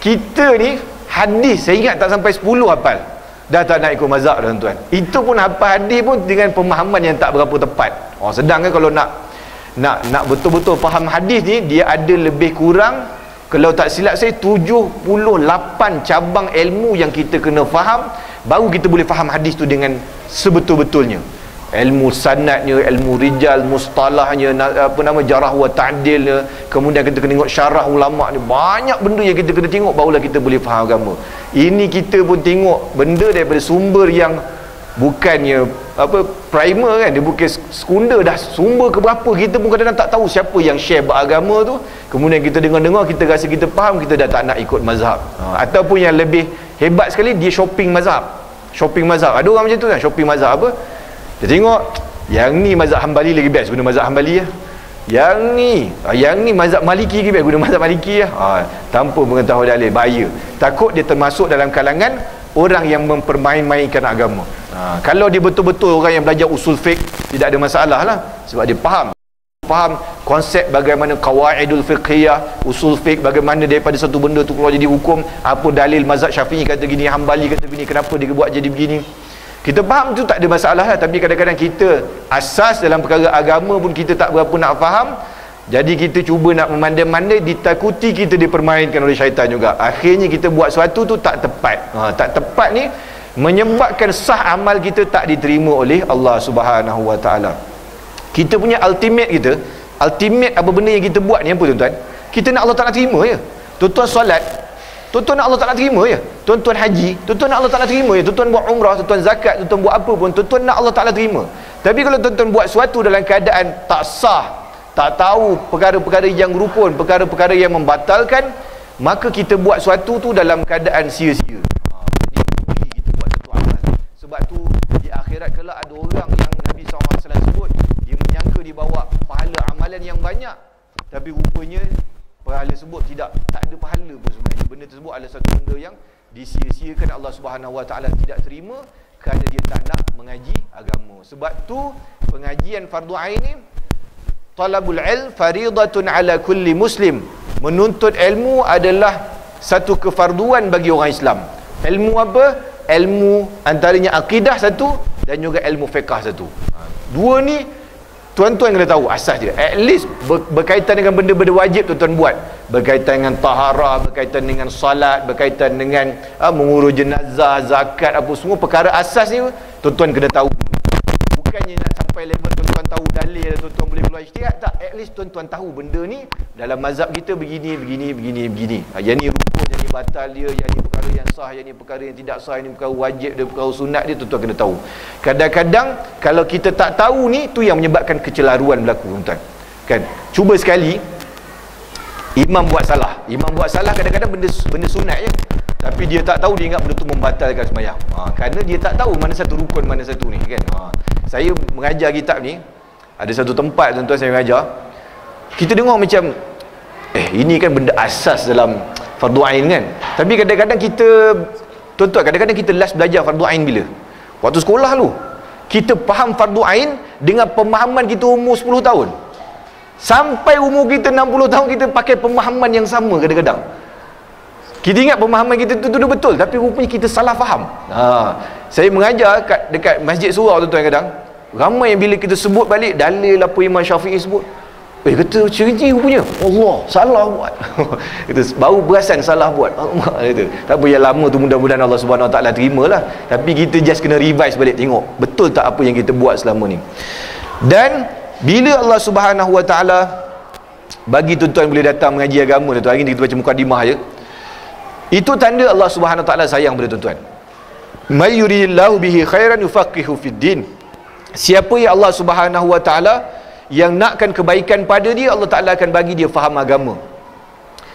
kita ni hadis saya ingat tak sampai 10 hafal, dah tak nak ikut mazhab dah tuan-tuan. Itu pun hafal hadis pun dengan pemahaman yang tak berapa tepat. Sedang kan kalau nak betul-betul faham hadis ni, dia ada lebih kurang, kalau tak silap saya 78 cabang ilmu yang kita kena faham, baru kita boleh faham hadis tu dengan sebetul-betulnya. Ilmu sanadnya, ilmu rijal, mustalahnya, jarah wa ta'dilnya, kemudian kita kena tengok syarah ulama ni, banyak benda yang kita kena tengok barulah kita boleh faham agama. Ini kita pun tengok benda daripada sumber yang bukannya primer kan, dia bukan sekunda, dah sumber ke berapa kita pun kadang-kadang tak tahu siapa yang share beragama tu. Kemudian kita dengar-dengar, kita rasa kita faham, kita dah tak nak ikut mazhab. Ataupun yang lebih hebat sekali, dia shopping mazhab. Ada orang macam tu kan, shopping mazhab apa? Dia tengok yang ni mazhab Hambali lagi best, guna mazhab Hambali lah. Yang ni mazhab Maliki lagi best, guna mazhab Maliki lah. Tanpa mengetahui dalil, bahaya. Takut dia termasuk dalam kalangan orang yang mempermain-mainkan agama. Kalau dia betul-betul orang yang belajar usul fiqh, tidak ada masalah lah, sebab dia faham konsep bagaimana qawaidul fiqhiyah, usul fiqh, bagaimana daripada satu benda tu keluar jadi hukum, apa dalil mazhab Syafi'i kata gini, Hambali kata begini, kenapa dia buat jadi begini. Kita faham tu tak ada masalah lah. Tapi kadang-kadang kita asas dalam perkara agama pun kita tak berapa nak faham. Jadi kita cuba nak memandai-mandai, ditakuti kita dipermainkan oleh syaitan juga. Akhirnya kita buat sesuatu tu tak tepat. Tak tepat ni menyebabkan sah amal kita tak diterima oleh Allah Subhanahu Wa Taala. Kita punya ultimate apa benda yang kita buat ni apa tuan-tuan? Kita nak Allah Taala terima ya. Tuan-tuan solat, tuan-tuan nak Allah Ta'ala terima ya. Tuan-tuan haji, tuan-tuan nak Allah Ta'ala terima ya. Tuan-tuan buat umrah, tuan-tuan zakat, tuan-tuan buat apa pun, tuan-tuan nak Allah Ta'ala terima. Tapi kalau tuan-tuan buat sesuatu dalam keadaan tak sah, tak tahu perkara-perkara yang rukun, perkara-perkara yang membatalkan, maka kita buat sesuatu tu dalam keadaan sia-sia. Jadi kita buat satu amal. Sebab tu di akhirat kelak ada orang yang Nabi SAW sebut, dia menyangka dia bawa pahala amalan yang banyak, tapi rupanya pahala sebut tak ada pahala pun sebenarnya. Benda tersebut adalah satu benda yang disia-siakan, Allah Subhanahu Wa Taala tidak terima kerana dia tak nak mengaji agama. Sebab tu pengajian fardu ain ni, talabul ilm faridatun ala kulli muslim. Menuntut ilmu adalah satu kefarduan bagi orang Islam. Ilmu apa? Ilmu antaranya akidah satu dan juga ilmu fiqh satu. Dua ni tuan-tuan kena tahu asas dia. At least berkaitan dengan benda-benda wajib tuan-tuan buat. Berkaitan dengan taharah, berkaitan dengan salat, berkaitan dengan mengurus jenazah, zakat, apa semua perkara asas ni tuan-tuan kena tahu. Bukannya nak sampai level tuan-tuan tahu dalil, tuan-tuan boleh keluar ijtihad, tak. At least tuan-tuan tahu benda ni dalam mazhab kita begini. Yang ni rukun, yang ni batal dia, yang ni perkara yang sah, yang ni perkara yang tidak sah, yang ni perkara wajib dia, perkara sunat dia, tuan-tuan kena tahu. Kadang-kadang kalau kita tak tahu ni, tu yang menyebabkan kecelaruan berlaku tuan-tuan. Kan? Cuba sekali imam buat salah kadang-kadang benda sunat je, tapi dia tak tahu, dia ingat benda tu membatalkan sembahyang. Kerana dia tak tahu mana satu rukun, mana satu ni kan. Saya mengajar kitab ni, ada satu tempat tuan-tuan saya mengajar, kita dengar macam ini kan benda asas dalam fardu ain kan. Tapi kadang-kadang kita tuan-tuan, kadang-kadang kita last belajar fardu ain bila? Waktu sekolah lu. Kita faham fardu ain dengan pemahaman kita umur 10 tahun. Sampai umur kita 60 tahun kita pakai pemahaman yang sama kadang-kadang. Kita ingat pemahaman kita tu betul, tapi rupanya kita salah faham. Saya mengajar dekat Masjid Surau tuan-tuan, kadang ramai yang bila kita sebut balik dalil apa Imam Syafi'i sebut, kata cerita rupanya Allah salah buat. Kita baru perasan salah buat. Kata, tak apa, yang lama tu mudah-mudahan Allah Subhanahu Wa Taala terimalah. Tapi kita just kena revise balik, tengok betul tak apa yang kita buat selama ni. Dan bila Allah Subhanahu Wa Taala bagi tuan-tuan boleh datang mengaji agama, tuan-tuan, hari ni kita baca mukadimah je. Itu tanda Allah Subhanahu Wa Taala sayang pada tuan-tuan. May yuridillahu bihi khairan yufaqihu fid din. Siapa yang Allah Subhanahu Wa Taala yang nakkan kebaikan pada dia, Allah Taala akan bagi dia faham agama.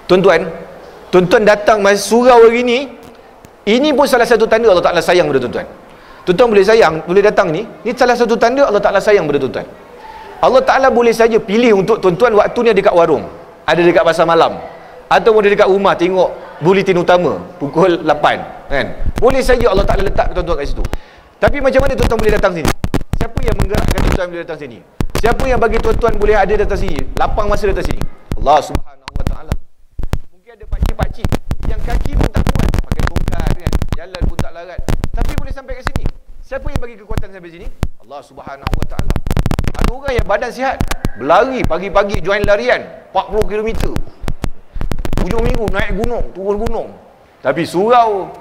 Tuan-tuan datang masuk surau hari ni, ini pun salah satu tanda Allah Taala sayang pada tuan-tuan. Tuan-tuan boleh datang ni salah satu tanda Allah Taala sayang pada tuan-tuan. Allah Taala boleh saja pilih untuk tuan-tuan waktu ni dekat warung, ada dekat pasar malam, ataupun ada dekat rumah tengok buletin utama pukul 8 kan. Boleh saja Allah Taala letak tuan-tuan kat situ. Tapi macam mana tuan-tuan boleh datang sini? Siapa yang menggerakkan tuan-tuan boleh datang sini? Siapa yang bagi tuan-tuan boleh ada datang sini? Lapang masa datang sini? Allah Subhanahu Wa Taala. Mungkin ada pakcik-pakcik yang kaki pun tak kuat, pakai tongkat kan, jalan pun tak larat, tapi boleh sampai ke sini. Siapa yang bagi kekuatan sampai sini? Allah Subhanahu Wa Taala. Ada orang yang badan sihat, berlari pagi-pagi, join larian 40 km. Hujung minggu naik gunung, turun gunung. Tapi surau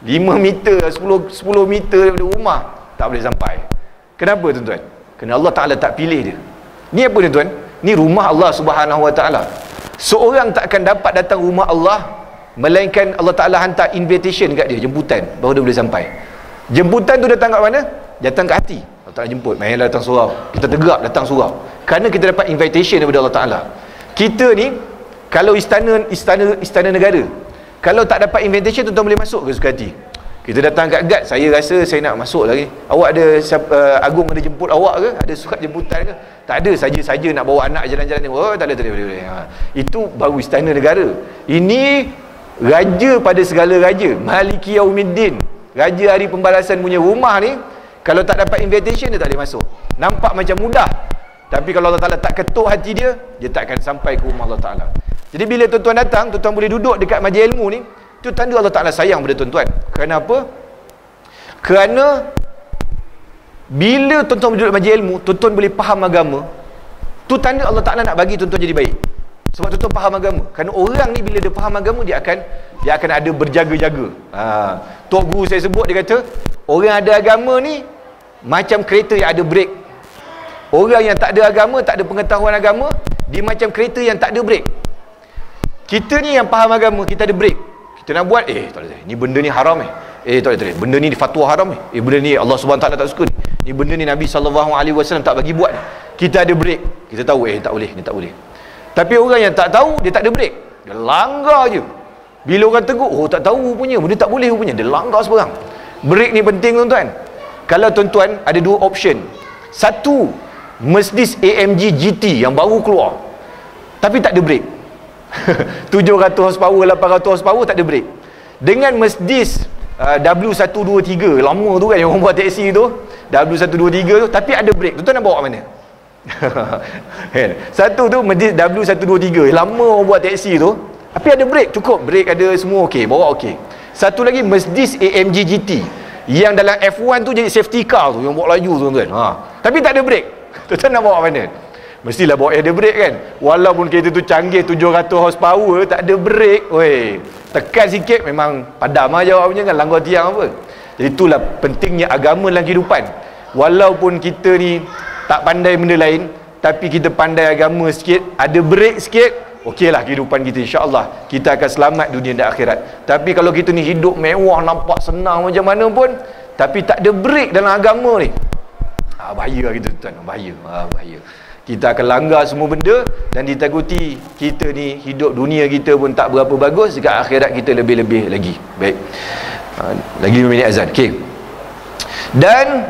5 meter, 10 meter daripada rumah tak boleh sampai. Kenapa tuan-tuan? Kerana Allah Ta'ala tak pilih dia. Ni apa tuan-tuan? Ni rumah Allah Subhanahu Wa Ta'ala. Seorang tak akan dapat datang rumah Allah melainkan Allah Ta'ala hantar invitation kat dia, jemputan, baru dia boleh sampai. Jemputan tu datang kat mana? Datang kat hati. Allah Ta'ala jemput, mainlah datang surau. Kita tegak datang surau kerana kita dapat invitation daripada Allah Ta'ala. Kita ni kalau istana negara, kalau tak dapat invitation, tuan-tuan boleh masuk ke suka hati? Kita datang kat guard, saya rasa saya nak masuk lagi. Awak ada Agung ada jemput awak ke? Ada surat jemputan ke? Tak ada, saja nak bawa anak jalan-jalan ni. Oh, tak boleh. Itu baru istana negara. Ini raja pada segala raja, Maliki Yaumiddin, raja hari pembalasan punya rumah ni. Kalau tak dapat invitation, dia tak boleh masuk. Nampak macam mudah, tapi kalau Allah Ta'ala tak ketuk hati dia, dia tak akan sampai ke rumah Allah Ta'ala. Jadi bila tuan-tuan datang, tuan-tuan boleh duduk dekat majlis ilmu ni, itu tanda Allah Ta'ala sayang pada tuan-tuan. Kenapa? Kerana bila tuan-tuan duduk majlis ilmu, tuan-tuan boleh faham agama. Tu tanda Allah Ta'ala nak bagi tuan-tuan jadi baik. Sebab tuan-tuan faham agama. Kerana orang ni bila dia faham agama, dia akan ada berjaga-jaga. Tok Guru saya sebut, dia kata orang ada agama ni macam kereta yang ada brek. Orang yang tak ada agama, tak ada pengetahuan agama, dia macam kereta yang tak ada brek. Kita ni yang faham agama, kita ada brek. Kita nak buat, tak boleh, ni benda ni haram tak boleh, benda ni fatwa haram benda ni Allah Subhanahu Taala tak suka ni benda ni Nabi SAW tak bagi buat ni. Kita ada brek, kita tahu tak boleh, ni tak boleh. Tapi orang yang tak tahu, dia tak ada brek, dia langgar je. Bila orang tegur, tak tahu punya, benda tak boleh punya, dia langgar sebarang. Brek ni penting tuan-tuan. Kalau tuan-tuan ada dua option, satu Mercedes AMG GT yang baru keluar tapi tak ada brek, 700 horsepower, 800 horsepower, tak ada brek, dengan Mercedes W123 lama tu kan, yang orang buat taksi tu, W123 tu, tapi ada brek, tuan-tuan nak bawa mana? Satu tu Mercedes W123 lama orang buat taksi tu, tapi ada brek, cukup brek ada semua okey, bawa okey. Satu lagi Mercedes AMG GT yang dalam F1 tu jadi safety car tu, yang bawa laju tu tuan-tuan, tapi tak ada brek. Tuan-tuan nak bawa mana? Mestilah bawa yang ada brek kan. Walaupun kereta tu canggih 700 horsepower, tak ada brek, tekan sikit memang padam aja awaknya kan, langgar tiang apa. Jadi itulah pentingnya agama dalam kehidupan. Walaupun kita ni tak pandai benda lain, tapi kita pandai agama sikit, ada brek sikit, okeylah kehidupan kita, insya-Allah kita akan selamat dunia dan akhirat. Tapi kalau kita ni hidup mewah, nampak senang macam mana pun, tapi tak ada brek dalam agama ni, bahaya kita tuan, bahaya. Kita akan langgar semua benda dan ditakuti kita ni hidup dunia kita pun tak berapa bagus, dekat akhirat kita lebih-lebih lagi. Baik. Lagi 5 minit azan. Okey. Dan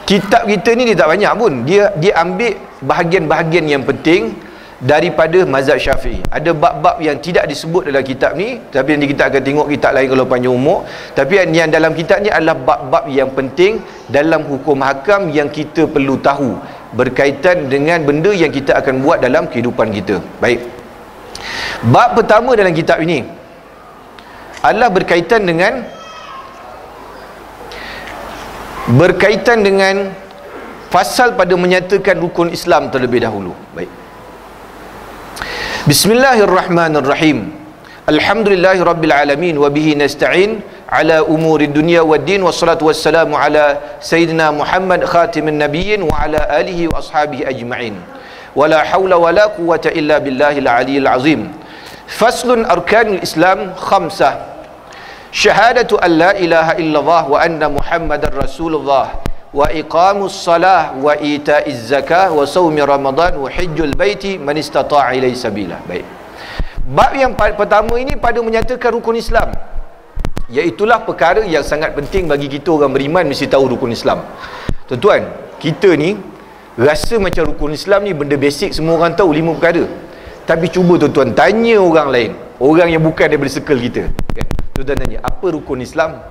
kitab kita ni dia tak banyak pun. Dia ambil bahagian-bahagian yang penting daripada mazhab Syafi'i. Ada bab-bab yang tidak disebut dalam kitab ni, tapi nanti kita akan tengok kitab lain kalau panjang umur. Tapi yang dalam kitab ni adalah bab-bab yang penting dalam hukum hakam yang kita perlu tahu berkaitan dengan benda yang kita akan buat dalam kehidupan kita. Baik. Bab pertama dalam kitab ini adalah berkaitan dengan pasal pada menyatakan rukun Islam terlebih dahulu. Baik. Bismillahirrahmanirrahim. Alhamdulillahirabbil alamin wa bihi nasta'in ala umuri dunya waddin, wassalatu wassalamu ala sayyidina Muhammad khatimin nabiyyin wa ala alihi wa ashabihi ajma'in. Wala haula wala quwwata illa billahil aliyil azim. Faslun arkanul Islam khamsah. Syahadatu an la ilaha illallah wa anna Muhammadar Rasulullah wa iqamus salah wa ita'iz zakah wa saumi Ramadan wa hajjul baiti man istata'a ilaihi sabila. Baik. Bab yang pertama ini pada menyatakan rukun Islam. Iaitulah perkara yang sangat penting bagi kita orang beriman, mesti tahu rukun Islam. Tuan-tuan, kita ni rasa macam rukun Islam ni benda basic, semua orang tahu 5 perkara. Tapi cuba tuan-tuan tanya orang lain, orang yang bukan daripada circle kita. Tuan-tuan tanya, apa rukun Islam?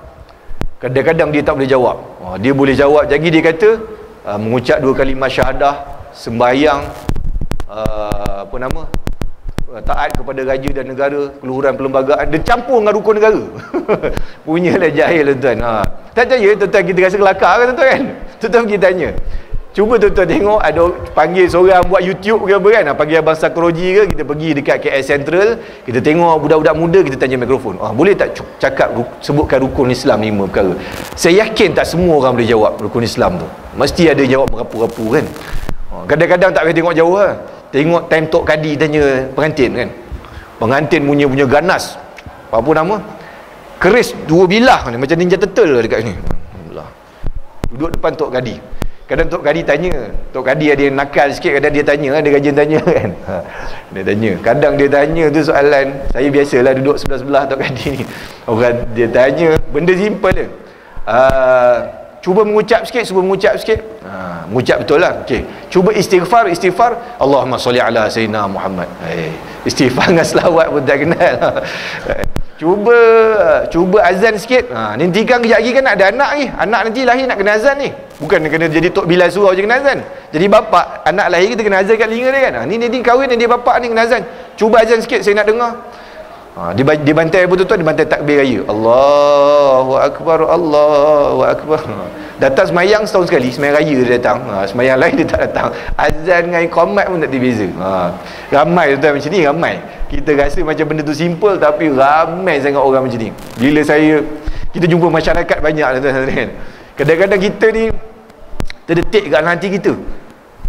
Kadang-kadang dia tak boleh jawab. Dia boleh jawab, jadi dia kata mengucap 2 kalimah syahadah, sembahyang, taat kepada raja dan negara, keluhuran perlembagaan. Dia campur dengan rukun negara. Punyalah jahil tuan-tuan. Tak percaya tuan-tuan, kita rasa kelakar kan tuan-tuan kan? Tuan-tuan pergi tanya. Cuba tuan-tuan tengok, ada panggil seorang buat YouTube ke apa kan, panggil Abang Sakroji ke, kita pergi dekat KL Central, kita tengok budak-budak muda, kita tanya mikrofon, boleh tak cakap, sebutkan rukun Islam 5 perkara. Saya yakin tak semua orang boleh jawab rukun Islam tu. Mesti ada jawab merapu-rapu kan. Kadang-kadang tak boleh tengok jauh lah. Tengok time Tok Kadi tanya pengantin kan, pengantin punya ganas, apa nama, keris 2 bilah ni, macam ninja turtle dekat sini. Alhamdulillah. Duduk depan Tok Kadi. Kadang Tok Kadi tanya, Tok Kadi ada yang nakal sikit, kadang dia tanya, ada rajin tanya kan. Dia tanya, kadang dia tanya tu soalan, saya biasalah duduk sebelah-sebelah Tok Kadi ni. Orang dia tanya, benda simple je. Cuba mengucap sikit, mengucap betul lah. Okey. Cuba istighfar, Allahumma salli ala sayyidina Muhammad. Istighfar dengan selawat pun tak kenal. Cuba azan sikit. Nanti kan kejap lagi kan nak ada anak ni. Anak nanti lahir nak kena azan ni. Bukan kena jadi Tok Bilal surau je kena azan. Jadi bapak, anak lahir kita kena azan kat telinga dia kan. Ni nanti kahwin dan dia bapak ni kena azan. Cuba azan sikit, saya nak dengar. Dia bantai apa tuan-tuan? Dia bantai takbir raya. Allahu Akbar, Allahu Akbar. Datang semayang setahun sekali, semayang raya dia datang. Semayang lain dia tak datang. Azan dengan iqamat pun tak terbeza. Ramai tuan-tuan macam ni, ramai. Kita rasa macam benda tu simple, tapi ramai sangat orang macam ni. Bila kita jumpa masyarakat banyak tuan-tuan. Kadang-kadang kita ni terdetik kat hati kita.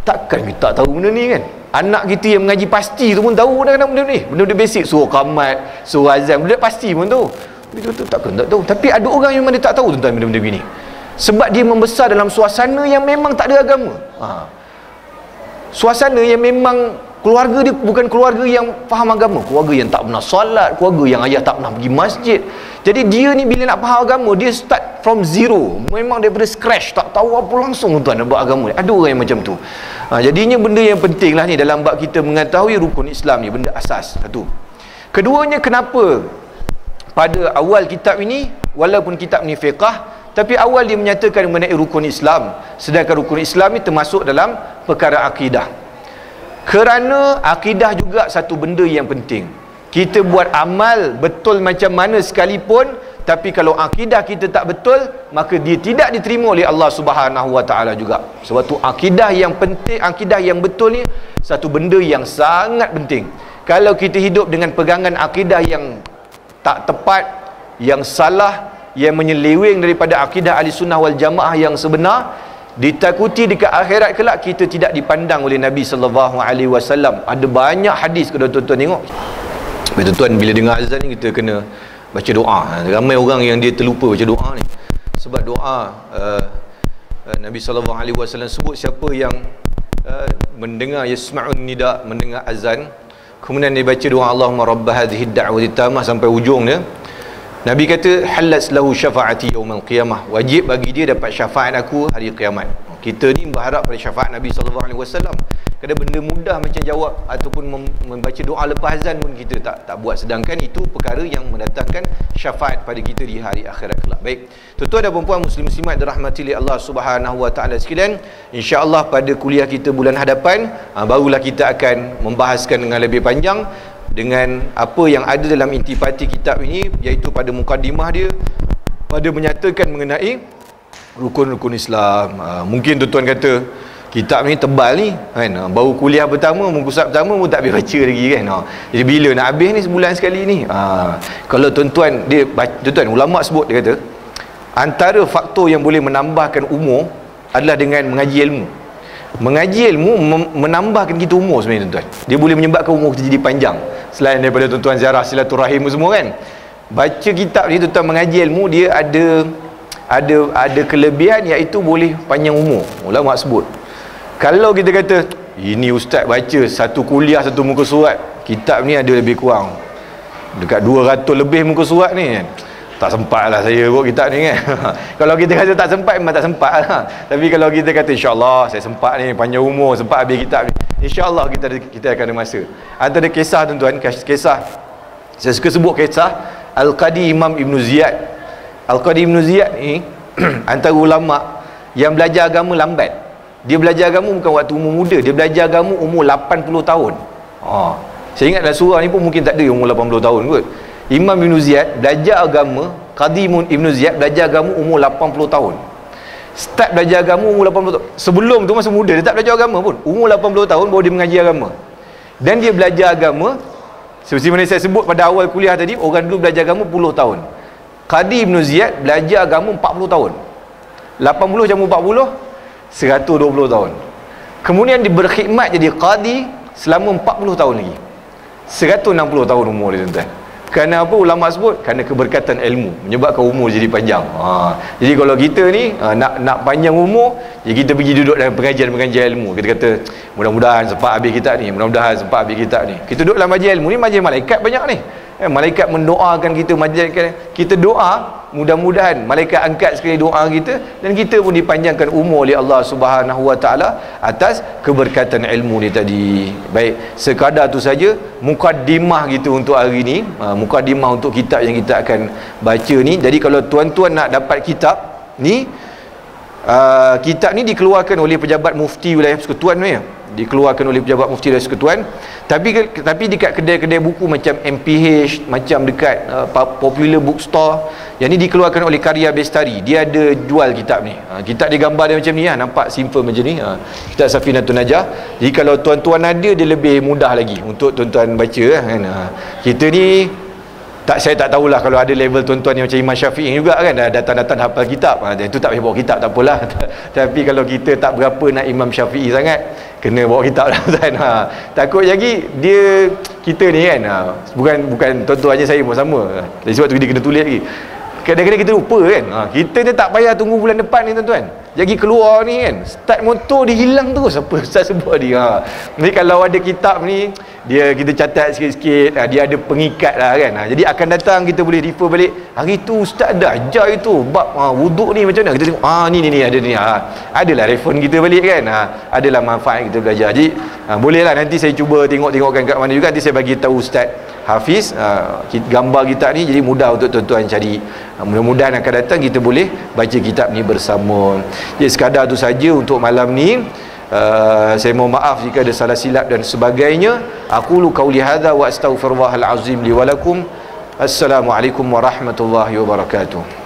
Takkan kita tak tahu benda ni kan? Anak kita yang mengaji pasti tu pun tahu kadang-kadang benda ni. Benda-benda basic, surah qamat, surah azan, benda pasti pun tahu. Itu takkan tak tahu. Tapi ada orang yang memang dia tak tahu tuan-tuan benda-benda begini. Sebab dia membesar dalam suasana yang memang tak ada agama. Suasana yang memang keluarga dia bukan keluarga yang faham agama, keluarga yang tak pernah solat, keluarga yang ayah tak pernah pergi masjid. Jadi dia ni bila nak faham agama, dia start from zero, memang daripada scratch, tak tahu apa langsung tuan nak buat agama ni. Ada orang yang macam tu. Jadinya benda yang penting lah ni dalam bab kita mengetahui rukun Islam ni, benda asas. Satu. Keduanya, kenapa pada awal kitab ini, walaupun kitab ni fiqah, tapi awal dia menyatakan mengenai rukun Islam, sedangkan rukun Islam ni termasuk dalam perkara akidah. Kerana akidah juga satu benda yang penting. Kita buat amal betul macam mana sekalipun, tapi kalau akidah kita tak betul, maka dia tidak diterima oleh Allah Subhanahu Wa Taala juga. Sebab tu akidah yang penting, akidah yang betul ni satu benda yang sangat penting. Kalau kita hidup dengan pegangan akidah yang tak tepat, yang salah, yang menyeleweng daripada akidah Ahlussunnah wal Jamaah yang sebenar, ditakuti dekat akhirat kelak kita tidak dipandang oleh Nabi sallallahu alaihi wasallam. Ada banyak hadis kalau tuan-tuan tengok. Tuan-tuan bila dengar azan ni kita kena baca doa. Ramai orang yang dia terlupa baca doa ni. Sebab doa Nabi sallallahu alaihi wasallam sebut siapa yang mendengar yasma'un nida, mendengar azan, kemudian dia baca doa Allahumma rabb hadhihi ad-da'wati tammah sampai ujung dia. Nabi kata halas lahu syafaati yaumil qiyamah, wajib bagi dia dapat syafaat aku hari kiamat. Kita ni berharap pada syafaat Nabi sallallahu alaihi wasallam. Kadang benda mudah macam jawab ataupun membaca doa lepas azan pun kita tak buat, sedangkan itu perkara yang mendatangkan syafaat pada kita di hari akhirat kelak. Baik, tuan-tuan dan puan-puan muslim-muslimat dirahmati oleh Allah Subhanahu wa taala sekalian, insya-Allah pada kuliah kita bulan hadapan barulah kita akan membahaskan dengan lebih panjang dengan apa yang ada dalam intipati kitab ini, iaitu pada mukadimah dia pada menyatakan mengenai rukun-rukun Islam. Mungkin tuan-tuan kata kitab ni tebal ni kan, baru kuliah pertama, muka surat pertama pun tak habis baca lagi kan. Jadi bila nak habis ni, sebulan sekali ni. Kalau tuan-tuan tuan-tuan ulama sebut, dia kata antara faktor yang boleh menambahkan umur adalah dengan mengaji ilmu. Mengaji ilmu menambahkan kita umur sebenarnya tuan-tuan. Dia boleh menyebabkan umur kita jadi panjang. selain daripada tuan-tuan ziarah silaturahim semua kan. Baca kitab ni, tuan-tuan mengaji ilmu, dia ada kelebihan, iaitu boleh panjang umur. Ulama sebut, kalau kita kata ini ustaz baca satu kuliah satu muka surat, kitab ni ada lebih kurang dekat 200 lebih muka surat ni kan, tak sempat lah saya buat kitab ni kan. Kalau kita kata tak sempat, memang tak sempat lah. Tapi kalau kita kata insyaAllah saya sempat ni, panjang umur, sempat habis kitab ni, insyaAllah kita akan ada masa. Antara kisah tuan-tuan, kisah saya suka sebut kisah Al-Qadi Imam Ibn Ziyad. Al-Qadi Ibn Ziyad ni antara ulama yang belajar agama lambat. Dia belajar agama bukan waktu umur muda, dia belajar agama umur 80 tahun. Saya ingat dalam surah ni pun mungkin tak ada umur 80 tahun kot. Imam Ibn Ziyad belajar agama, Qadi Ibn Ziyad belajar agama umur 80 tahun. Start belajar agama umur 80 tahun. Sebelum tu masa muda dia tak belajar agama pun. Umur 80 tahun baru dia mengaji agama. Dan dia belajar agama seperti mana saya sebut pada awal kuliah tadi, orang dulu belajar agama 10 tahun. Qadi Ibn Ziyad belajar agama 40 tahun. 80 campur 40, 120 tahun. Kemudian dia berkhidmat jadi qadi selama 40 tahun lagi. 160 tahun umur dia tuan-tuan. Kerana apa ulama sebut? Kerana keberkatan ilmu menyebabkan umur jadi panjang. Jadi kalau kita ni nak panjang umur, jadi kita pergi duduk dalam pengajian ilmu. Kita kata mudah-mudahan sempat habis kitab ni, mudah-mudahan sempat habis kitab ni. Kita duduk dalam majlis ilmu ni, majlis malaikat banyak ni. Malaikat mendoakan kita, kita doa, mudah-mudahan malaikat angkat sekali doa kita, dan kita pun dipanjangkan umur oleh Allah Subhanahu Wa Taala atas keberkatan ilmu ni tadi. Baik, sekadar tu saja mukaddimah kita untuk hari ni, mukaddimah untuk kitab yang kita akan baca ni. Jadi kalau tuan-tuan nak dapat kitab ni, kitab ni dikeluarkan oleh pejabat mufti wilayah Persekutuan ni, dikeluarkan oleh pejabat mufti wilayah Persekutuan. Tapi dekat kedai-kedai buku macam MPH, macam dekat popular bookstore, yang ni dikeluarkan oleh Karya Bestari. Dia ada jual kitab ni. Kitab dia gambar dia macam ni, nampak simple macam ni. Kitab Safinatun Najah. Jadi kalau tuan-tuan ada, dia lebih mudah lagi untuk tuan-tuan baca kan. Kita ni saya tak tahulah kalau ada level tuan-tuan yang macam Imam Syafi'i juga kan, dah datang-datang hafal kitab. Itu tak payah bawa kitab, tak apalah. Tapi kalau kita tak berapa nak Imam Syafi'i sangat, kena bawa kitab lah tuan. Takut lagi kita ni kan, bukan tuan-tuan hanya saya pun sama. Jadi sebab tu dia kena tulis lagi. Kadang-kadang kita lupa kan, kita ni tak payah tunggu bulan depan ni tuan-tuan. Jadi keluar ni kan, start motor dia hilang terus apa Ustaz sebut dia. Jadi kalau ada kitab ni, kita catat sikit-sikit, dia ada pengikat lah kan. Jadi akan datang kita boleh refer balik, hari tu Ustaz dah ajar itu bab wuduk ni macam mana, kita tengok ni ada ni, adalah reference kita balik kan. Adalah manfaat kita belajar. Jadi bolehlah nanti saya cuba tengokkan kat mana juga, nanti saya bagi tahu Ustaz Hafiz gambar kitab ni, jadi mudah untuk tuan-tuan cari. Mudah-mudahan akan datang kita boleh baca kitab ni bersama. Jadi sekadar tu saja untuk malam ni. Saya mohon maaf jika ada salah silap dan sebagainya. Aqulu qauli hadza wa astaghfirullahal azim li wa lakum. Assalamualaikum warahmatullahi wabarakatuh.